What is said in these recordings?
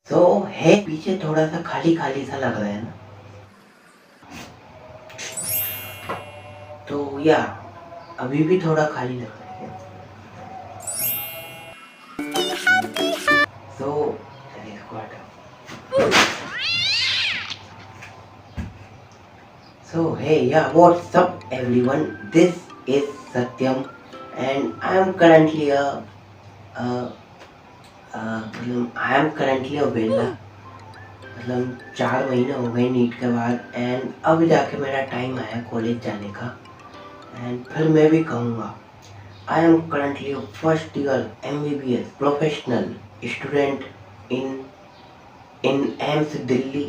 सो है पीछे थोड़ा सा खाली खाली सा लग रहा है ना, तो या अभी भी थोड़ा खाली लग रहा है। सो इसको हटाओ। So hey, yeah, what's up everyone? This is Satyam and I am currently uh, a वेला। मतलब 4 महीने हो गए नीट के बाद एंड अब जाके मेरा टाइम आया कॉलेज जाने का। एंड फिर मैं भी कहूँगा I am currently first year MBBS professional student in in AIIMS Delhi.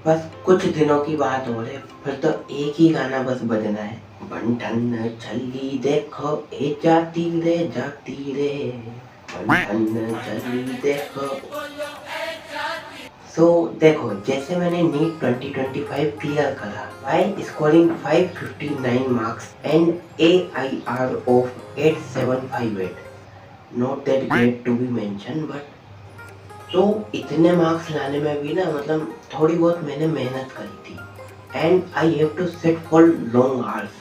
बस कुछ दिनों की बात हो रही, फिर तो एक ही गाना बस बजना है। बंठन चली देखो ए जाती रे बंठन चली देखो। सो देखो, जैसे मैंने नीट 2025 क्लियर करा by scoring 559 marks and AIR of 8758, not that great to be mention, but तो इतने मार्क्स लाने में भी ना मतलब थोड़ी बहुत मैंने मेहनत करी थी। And I have to sit for long hours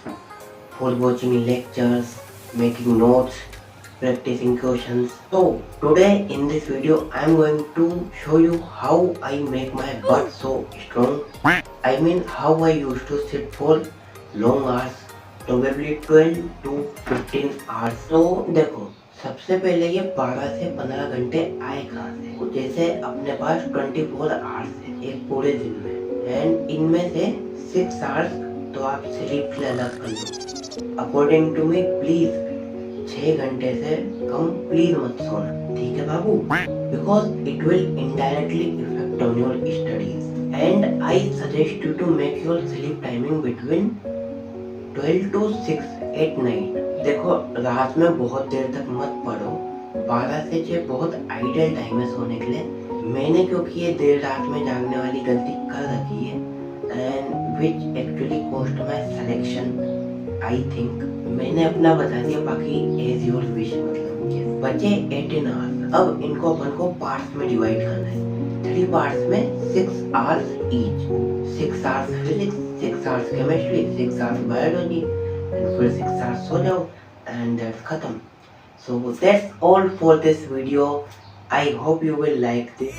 for watching lectures, making notes, practicing questions. So today in this video I am going to show you how I make my butt so strong. I mean how I used to sit for long hours, probably 12 to 15 hours. तो देखो, सबसे पहले ये 12 से 15 घंटे आए कहाँ से? तो जैसे अपने पास 24 आवर्स है एक पूरे दिन में, एंड इनमें से 6 आवर्स तो आप स्लीप अलग कर लो। अकॉर्डिंग टू मी प्लीज 6 घंटे से कम प्लीज मत सोना, ठीक है बाबू? Because it will indirectly effect on your studies and I suggest you to make your sleep timing between 12 to 6 at night. देखो, रात में बहुत देर तक मत पढ़ो, 12 से 6 बहुत आइडियल टाइम है सोने के लिए। मैंने क्योंकि ये देर रात में जागने वाली गलती कर रखी है and which actually cost my selection, I think मैंने अपना बता दिया, बाकी एज योर विश। मतलब बचे 18 आवर्स। अब इनको अपन को पार्ट्स में डिवाइड करना है। 3 पार्ट्स में 6 hours each. 6 hours physics, 6 hours chemistry, 6 hours biology, and फिर 6 आवर्स सो जाओ एंड दैट्स खत्म। So that's all for this video. I hope you will like this.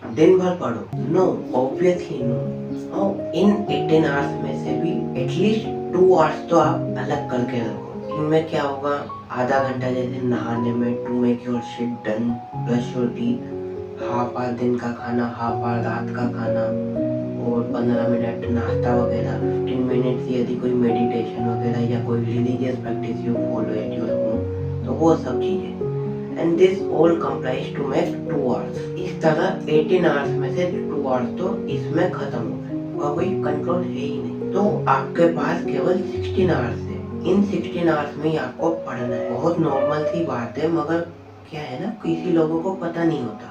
दिन भर पढ़ो? No, obviously no. इन 18 आवर्स में से भी एटलीस्ट 2 आवर्स तो आप अलग करके रखो। इनमें क्या होगा, आधा घंटा जैसे नहाने में, to make your shit done, brush your teeth, half hour दिन का खाना, हाफ आवर रात का खाना, और 15 मिनट नाश्ता वगैरह, 15 मिनट्स यदि कोई मेडिटेशन वगैरह या कोई religious practice you follow at your home, तो वो सब चीजें। And this all comprise to make 2 hours. इस तरह 18 आवर्स में से 2 आवर्स तो इसमें खत्म हो गए और कोई कंट्रोल है ही नहीं। तो आपके पास केवल 16 आवर्स है। इन 16 आवर्स में ही आपको पढ़ना है। बहुत नॉर्मल सी बात है, मगर क्या है ना, किसी लोगों को पता नहीं होता।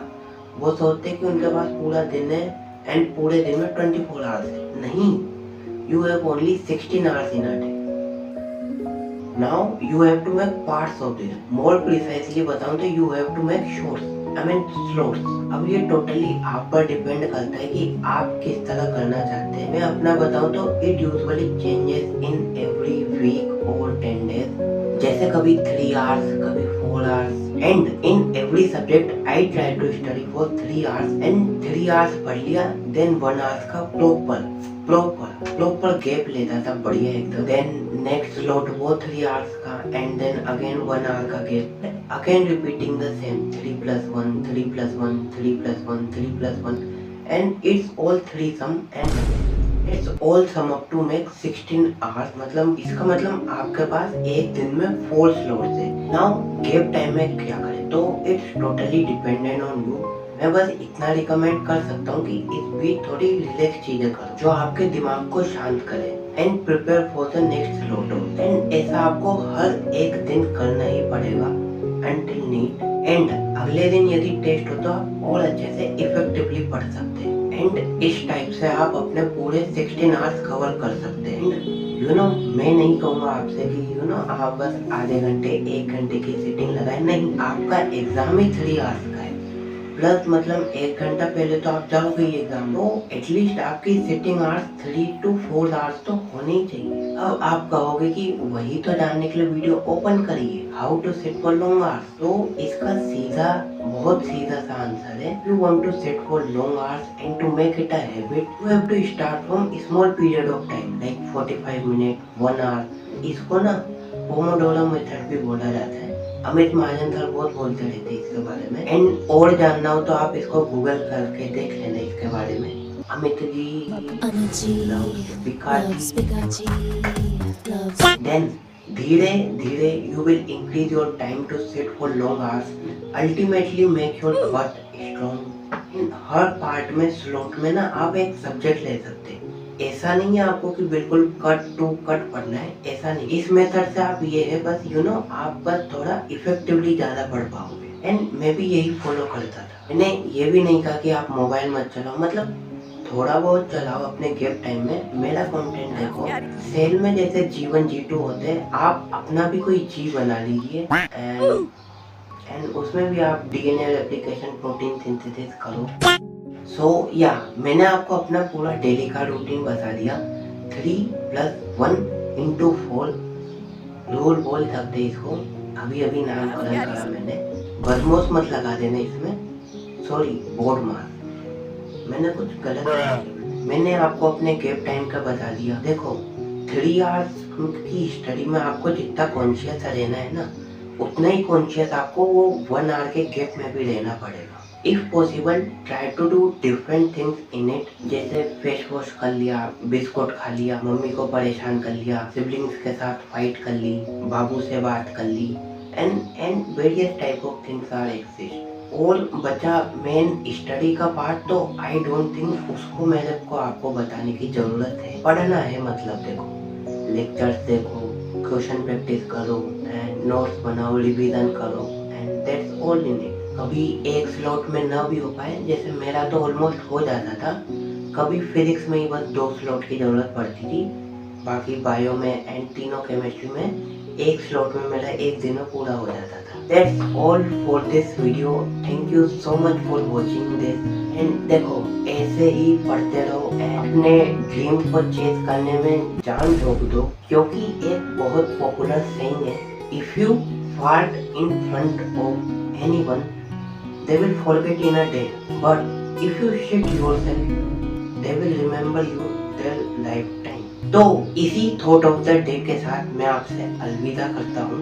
वो सोचते हैं कि उनके पास पूरा दिन है एंड पूरे दिन में 24 आवर्स है। नहीं, you have only 16 hours in a day. Now you have to make parts of this. More precisely बताऊं तो you have to make shorts. I mean slots. अब ये टोटली आप पर डिपेंड करता है कि आप किस तरह करना चाहते हैं। मैं अपना बताऊं तो it usually changes in every week or 10 days. जैसे कभी 3 hours, कभी 4 hours. And in every subject I try to study for 3 hours and 3 hours पढ़ लिया, then 1 hours का प्रॉपर गैप लेता था बढ़िया एकदम। देन नेक्स्ट स्लॉट वो 3 आवर्स का एंड देन अगेन 1 आवर का gap, again repeating the same 3+1 3+1 3+1 3+1 and it's all 3 sum and it's all sum up to make 16 hours. मतलब इसका मतलब आपके पास एक दिन में 4 स्लॉट्स है। नाउ गैप टाइम में क्या करें, तो it's totally dependent on you. मैं बस इतना रिकमेंड कर सकता हूँ कि इस बीच थोड़ी रिलैक्स चीजें करो जो आपके दिमाग को शांत करे and prepare for the next slot. And ऐसा आपको हर एक दिन करना ही पड़ेगा अंटिल नीट। एंड अगले दिन यदि टेस्ट हो तो आप और अच्छे से इफेक्टिवली पढ़ सकते हैं एंड इस टाइप से आप अपने पूरे 16 आवर्स कवर कर सकते हैं। मैं नहीं कहूँगा आपसे कि आप बस आधे घंटे 1 घंटे की सिटिंग लगाए, नहीं, आपका एग्जाम ही 3 आवर्स का है, प्लस मतलब 1 घंटा पहले तो आप जाओगे ही एग्जाम, तो एटलीस्ट आपकी सिटिंग आवर्स 3 to 4 आवर्स तो होने ही चाहिए। अब आप कहोगे कि वही तो जानने के लिए वीडियो ओपन करिए, how to sit for long hours. तो इसका बहुत सीधा सा आंसर है, you want to sit for long hours and to make it a habit, you have to start from small period of time like 45 minute 1 hour. इसको ना Pomodoro method भी बोला जाता है। अमित महाजन सर बहुत बोलते रहते हैं इसके बारे में, एंड और जानना हो तो आप इसको गूगल करके देख लेना इसके बारे में। अमित जी देन धीरे धीरे you will increase your time to sit for long hours, ultimately make your butt strong. हर पार्ट में स्लॉट में ना आप एक सब्जेक्ट ले सकते हैं, ऐसा नहीं है आपको कि बिल्कुल कट टू कट पढ़ना है, ऐसा नहीं। इस मेथड से आप ये है बस आप बस थोड़ा इफेक्टिवली ज्यादा पढ़ पाओगे, एंड मैं भी यही फॉलो करता था। मैंने ये भी नहीं कहा कि आप मोबाइल मत चलाओ, मतलब थोड़ा बहुत चलाओ अपने गैप टाइम में। मेरा कंटेंट देखो, सेल में जैसे G1 G2 होते हैं, आप अपना भी कोई G बना लीजिए, एंड उसमें भी आप DNA रेप्लिकेशन प्रोटीन सिंथेसिस करो। मैंने आपको अपना पूरा डेली का रूटीन बता दिया। 3+1 × 4 रूल बोल सकते इसको, अभी नामकरण करा मैंने। बदमोश मत लगा देना इसमें, सॉरी बोर्ड मार, मैंने कुछ गलत किया। मैंने आपको अपने गैप टाइम का बता दिया। देखो 3 आवर्स की स्टडी में आपको जितना कॉन्शियस रहना है ना, उतना ही कॉन्शियस आपको वो 1 आवर के गैप में भी रहना पड़ेगा। If possible try to do different things in it, जैसे फेस वॉश कर लिया, बिस्कुट खा लिया, मम्मी को परेशान कर लिया, सिबलिंग्स के साथ फाइट कर ली, बाबू से बात कर ली, and various type of things are exist. और बचा मेन स्टडी का पार्ट, तो आई डोंट थिंक उसको मेरे को आपको बताने की जरूरत है। पढ़ना है मतलब देखो, लेक्चर्स देखो, क्वेश्चन प्रैक्टिस करो, एंड नोट्स बनाओ, रिवीजन करो, and that's all in it. कभी एक स्लॉट में ना भी हो पाए, जैसे मेरा तो ऑलमोस्ट हो जाता था, कभी फिजिक्स में ही बस 2 स्लॉट की जरूरत पड़ती थी, बाकी बायो में एंड तीनों केमिस्ट्री में 1 स्लॉट में मेरा 1 दिन में पूरा हो जाता था। That's all for this video. Thank you so much for watching this. And देखो ऐसे ही पढ़ते रहो, अपने ड्रीम को चेज करने में जान झोंक दो, क्योंकि एक बहुत पॉपुलर सेइंग है, if you fart in front of anyone, they will forget in a day, but if you shit yourself, they will remember you their lifetime. तो इसी थॉट ऑफ द डे के साथ मैं आपसे अलविदा करता हूँ।